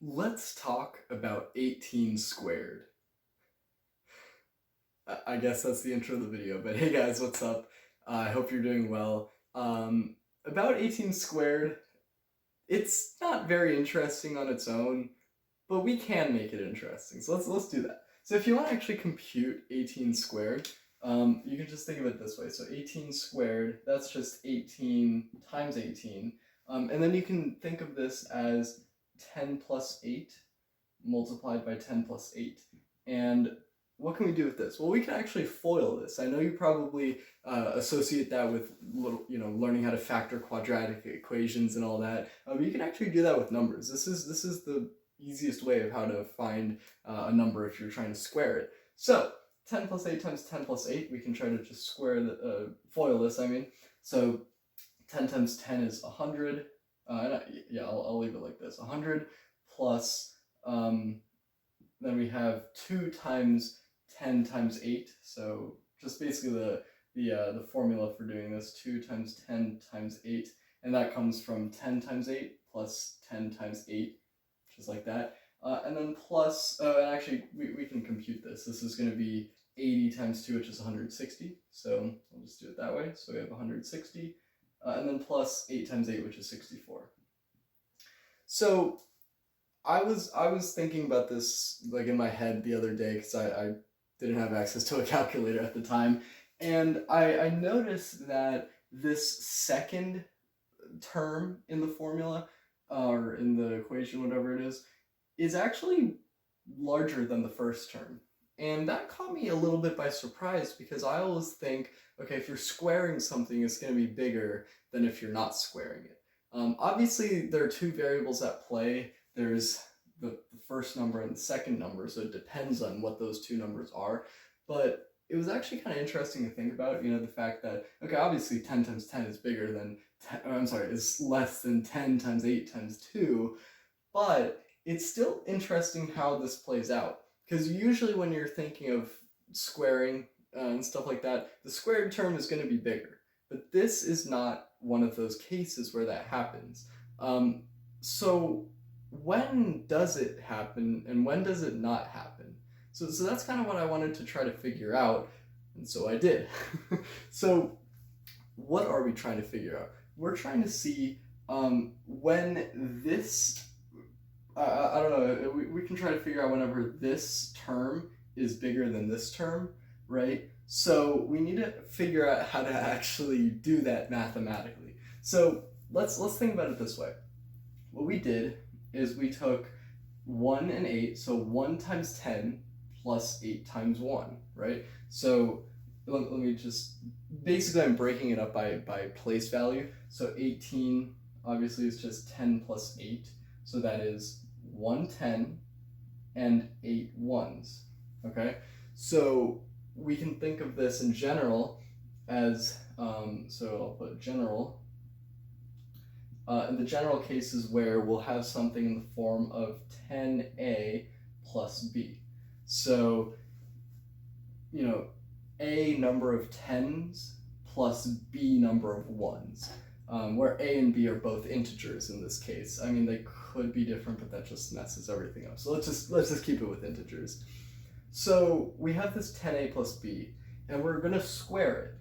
Let's talk about 18 squared. I guess that's the intro of the video, but hey guys, what's up? I hope you're doing well. About 18 squared, it's not very interesting on its own, but we can make it interesting. So let's do that. So if you want to actually compute 18 squared, you can just think of it this way. So 18 squared, that's just 18 times 18. And then you can think of this as 10 plus 8 multiplied by 10 plus 8. And what can we do with this? Well, we can actually FOIL this. I know you probably associate that with learning how to factor quadratic equations and all that. But you can actually do that with numbers. This is the easiest way of how to find a number if you're trying to square it. So 10 plus 8 times 10 plus 8, we can try to just square the FOIL this. So 10 times 10 is 100. I'll leave it like this. 100 plus then we have 2 times 10 times 8. So just basically the formula for doing this, 2 times 10 times 8, and that comes from 10 times 8 plus 10 times 8, just like that. And then plus, and actually we can compute this. This is going to be 80 times 2, which is 160. So we'll just do it that way. So we have 160, and then plus 8 times 8, which is 64. So I was thinking about this like in my head the other day because I didn't have access to a calculator at the time, and I noticed that this second term in the formula or in the equation, whatever it is actually larger than the first term. And that caught me a little bit by surprise because I always think, okay, if you're squaring something, it's going to be bigger than if you're not squaring it. Obviously, there are two variables at play. There's the first number and the second number, so it depends on what those two numbers are. But it was actually kind of interesting to think about, the fact that, okay, obviously 10 times 10 is bigger than, is less than 10 times 8 times 2, but it's still interesting how this plays out. Because usually when you're thinking of squaring and stuff like that, the squared term is going to be bigger. But this is not one of those cases where that happens. So when does it happen and when does it not happen? So that's kind of what I wanted to try to figure out, and so I did. So what are we trying to figure out? We're trying to see when this, I don't know, we can try to figure out whenever this term is bigger than this term, right? So we need to figure out how to actually do that mathematically. So let's think about it this way. What we did is we took 1 and 8, so 1 times 10 plus 8 times 1, right? So let me just, basically I'm breaking it up by place value. So 18 obviously is just 10 plus 8, so that is 110 and 8 ones, okay? So we can think of this in general as, so I'll put general. In the general cases where we'll have something in the form of 10a plus b. So, a number of tens plus b number of ones, where a and b are both integers in this case. I mean, they could be different, but that just messes everything up. So let's just keep it with integers. So we have this 10a plus b, and we're going to square it.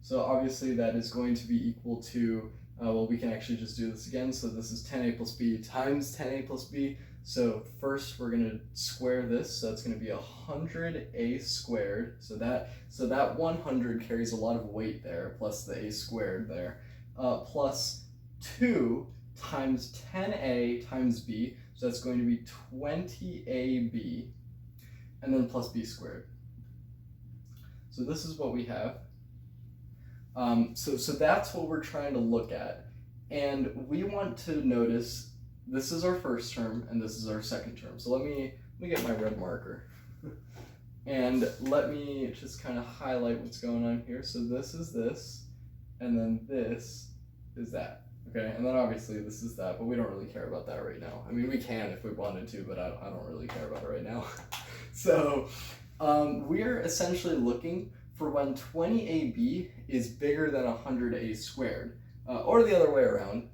So obviously that is going to be equal to, well, we can actually just do this again. So this is 10a plus b times 10a plus b. So first we're going to square this. So that's going to be 100a squared. So that 100 carries a lot of weight there, plus the a squared there, plus 2 times 10a times b. So that's going to be 20ab, and then plus b squared. So this is what we have. So that's what we're trying to look at. And we want to notice this is our first term and this is our second term. So let me get my red marker. And let me just kind of highlight what's going on here. So this is this, and then this is that. Okay, and then obviously this is that, but we don't really care about that right now. I mean, we can if we wanted to, but I don't really care about it right now. So we're essentially looking for when 20ab is bigger than 100a squared, or the other way around.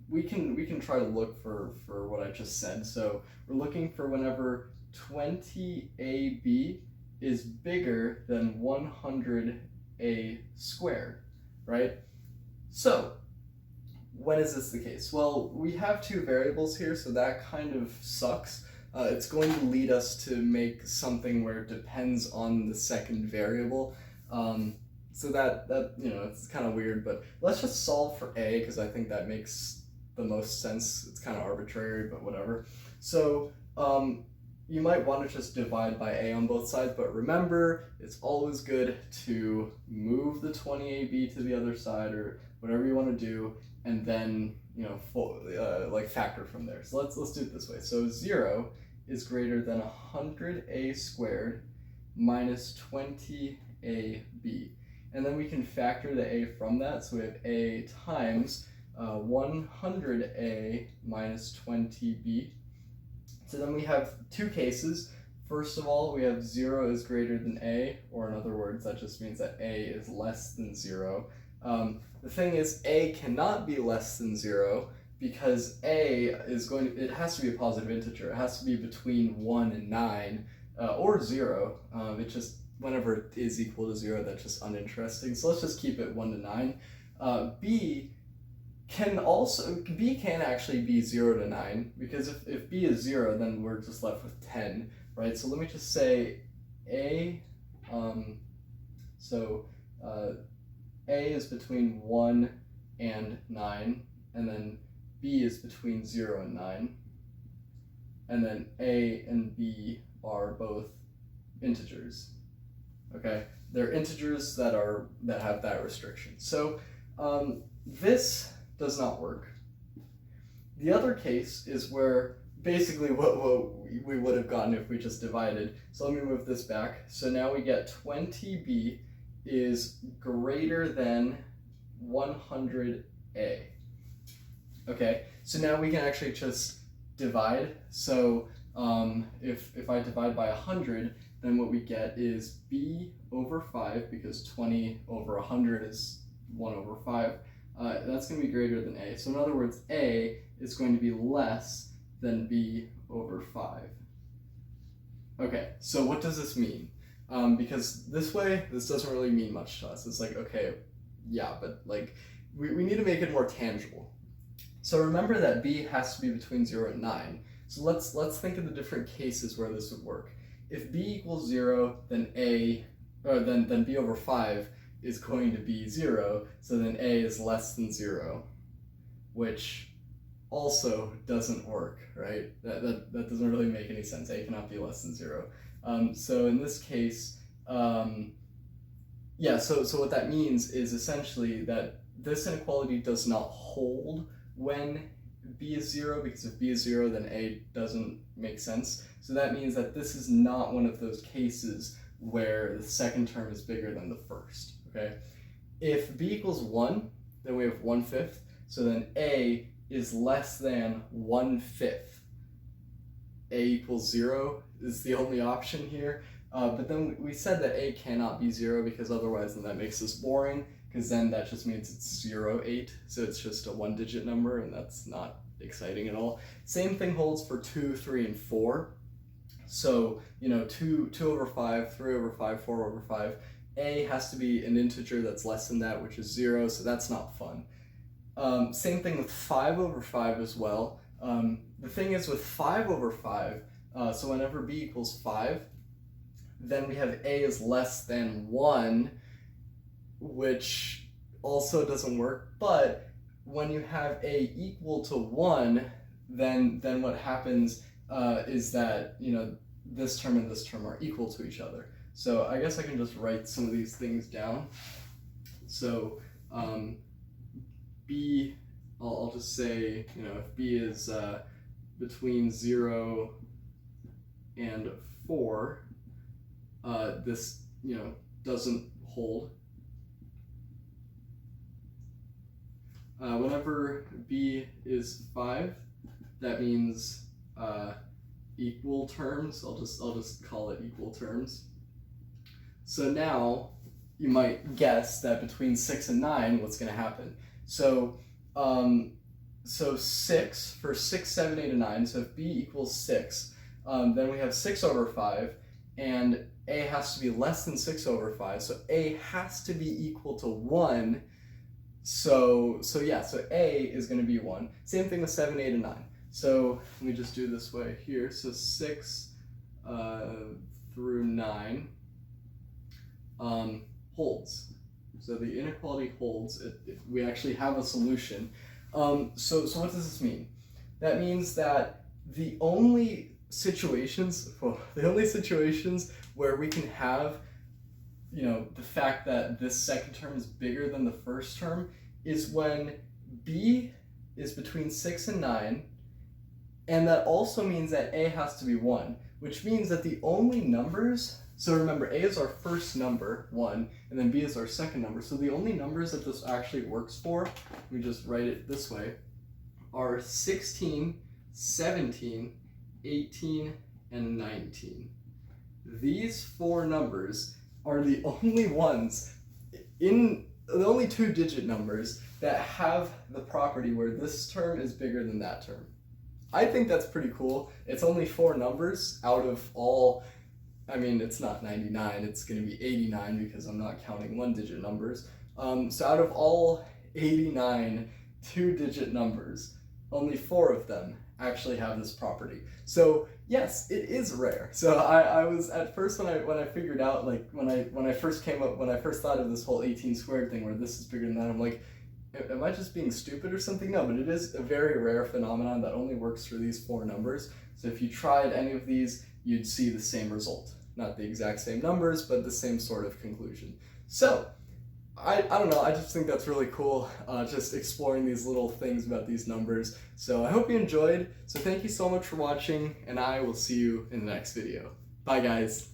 we can try to look for what I just said. So we're looking for whenever 20ab is bigger than 100a squared, right? So when is this the case? Well, we have two variables here, so that kind of sucks. It's going to lead us to make something where it depends on the second variable. So that it's kind of weird, but let's just solve for a, because I think that makes the most sense. It's kind of arbitrary, but whatever. So you might want to just divide by a on both sides, but remember, it's always good to move the 20ab to the other side, or whatever you want to do, and then like factor from there. So let's do it this way. So 0 is greater than 100a squared minus 20ab. And then we can factor the a from that, so we have a times 100a minus 20b. So then we have two cases. First of all, we have 0 is greater than a, or in other words, that just means that a is less than 0. The thing is, a cannot be less than 0 because a is it has to be a positive integer. It has to be between 1 and 9, or 0. It just, whenever it is equal to 0, that's just uninteresting. So let's just keep it 1 to 9. B can actually be 0 to 9, because if b is 0, then we're just left with 10, right? So let me just say a, a is between 1 and 9, and then b is between 0 and 9, and then a and b are both integers. Okay, they're integers that have that restriction. So this does not work. The other case is where basically what we would have gotten if we just divided. So let me move this back. So now we get 20b is greater than 100a. Okay, so now we can actually just divide. So if I divide by 100, then what we get is b over 5, because 20 over 100 is 1 over 5. That's going to be greater than a. So in other words, a is going to be less than b over 5. Okay, so what does this mean? Because this doesn't really mean much to us. It's like, okay, yeah, but like we need to make it more tangible. So remember that b has to be between 0 and 9. So let's think of the different cases where this would work. If b equals 0, then then b over 5 is going to be 0, so then a is less than 0, which also doesn't work, right? That doesn't really make any sense. A cannot be less than 0. So in this case, yeah, so what that means is essentially that this inequality does not hold when b is 0, because if b is 0, then a doesn't make sense. So that means that this is not one of those cases where the second term is bigger than the first, okay? If b equals 1, then we have 1/5, so then a is less than 1/5. A equals 0 is the only option here, but then we said that a cannot be 0, because otherwise then that makes this boring, because then that just means it's 0/8, so it's just a 1-digit number, and that's not exciting at all. Same thing holds for 2, 3, and 4. So, 2 over 5, 3 over 5, 4 over 5. A has to be an integer that's less than that, which is 0, so that's not fun. Same thing with 5 over 5 as well. The thing is with 5 over 5, so whenever b equals 5, then we have a is less than 1, which also doesn't work. But when you have a equal to 1, then what happens is that this term and this term are equal to each other. So I guess I can just write some of these things down. So b, I'll just say, if b is between 0 and 4, this doesn't hold. Whenever b is 5, that means equal terms. I'll just call it equal terms. So now you might guess that between 6 and 9, what's going to happen? So so 6 for 6, 7, 8, and 9. So if b equals 6, then we have 6 over 5, and a has to be less than 6 over 5. So a has to be equal to 1. So a is going to be 1. Same thing with 7, 8, and 9. So let me just do this way here. So 6 through 9 holds. So the inequality holds. We actually have a solution. So what does this mean? That means that the only situations where we can have, the fact that this second term is bigger than the first term is when b is between 6 and 9, and that also means that a has to be 1, which means that the only numbers, so remember, a is our first number, 1, and then b is our second number, so the only numbers that this actually works for, we just write it this way, are 16, 17, 18, and 19. These 4 numbers are the only ones the only 2-digit numbers that have the property where this term is bigger than that term. I think that's pretty cool. It's only 4 numbers out of all, it's not 99, it's going to be 89 because I'm not counting 1-digit numbers. So out of all 89 2-digit numbers, only 4 of them actually have this property. So yes, it is rare. So I was at first when I figured out, like when I first thought of this whole 18 squared thing where this is bigger than that, I'm like, am I just being stupid or something? No, but it is a very rare phenomenon that only works for these 4 numbers. So if you tried any of these, you'd see the same result. Not the exact same numbers, but the same sort of conclusion. So I don't know, I just think that's really cool, just exploring these little things about these numbers. So I hope you enjoyed. So thank you so much for watching, and I will see you in the next video. Bye, guys.